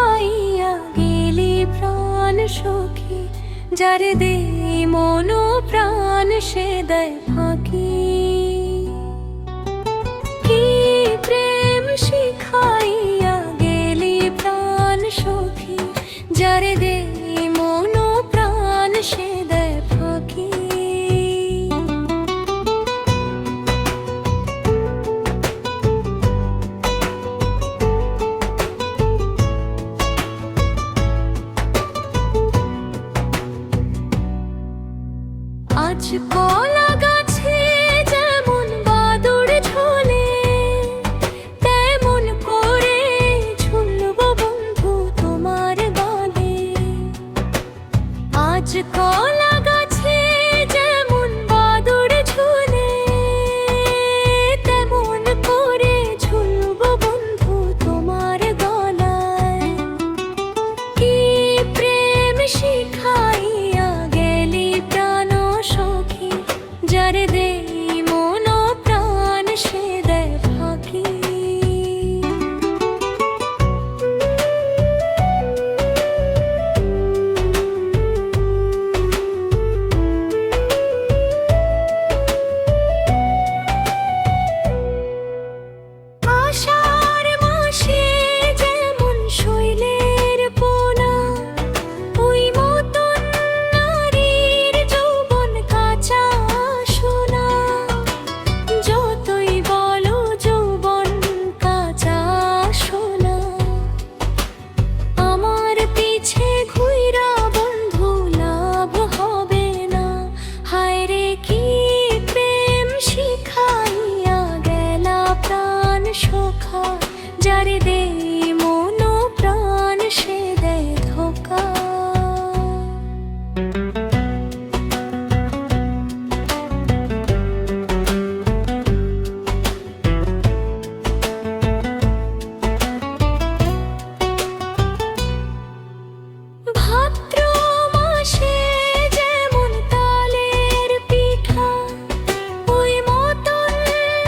শিখাইয়া গেলি প্রাণ সখী, যারে দে মন প্রাণ সে দেয় ফাঁকি। কি প্রেম শিখাইয়া গেলি প্রাণ সখী, যারে দে মন প্রাণ সে দেয় ফাঁকি। আজ কলা গাছে যেমন বাদুড় ঝোলে, তেমন করে ঝুলব বন্ধু তোমার গালে। আজ কলা গাছে যেমন বাদুড় ঝোলে, তেমন করে ঝুলব বন্ধু তোমার গলায়। কি প্রেম শিখাইয়া গেলি প্রাণ সখী, যারে দে মন প্রাণ সে দেয় ফাঁকি। আষাঢ় মাসে যেমন শৈলের পোনা, ওই মতন নারীর যৌবন কাঁচা সোনা। যতই বলো যৌবন কাঁচা সোনা, আমার পিছে ঘুইরা বন্ধু লাভ হবে না। হায় রে কি প্রেম শিখাইয়া গেলা প্রাণ সখা, যারে দে মন প্রাণ সে দেয় ধোকা। ভাদ্র মাসে যেমন তালের পিঠা, ওই মতন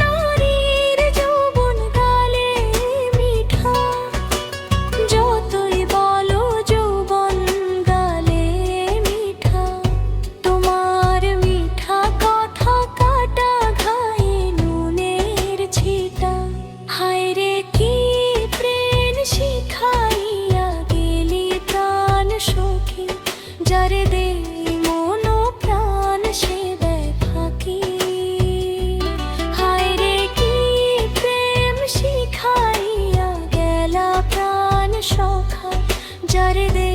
নারীর যৌবন গালে মিঠা। যতই বলো যৌবন গালে মিঠা, তোমার মিঠা কথা কাটা ঘায়ে নুনের ছিটা। হায় রে কি প্রেম শিখাইয়া গেলি প্রাণ সখী, যারে দে মন প্রাণ সে দেয় ফাঁকি। হায় রে কি প্রেম শিখাইয়া গেলা প্রাণ সখা, যারে দে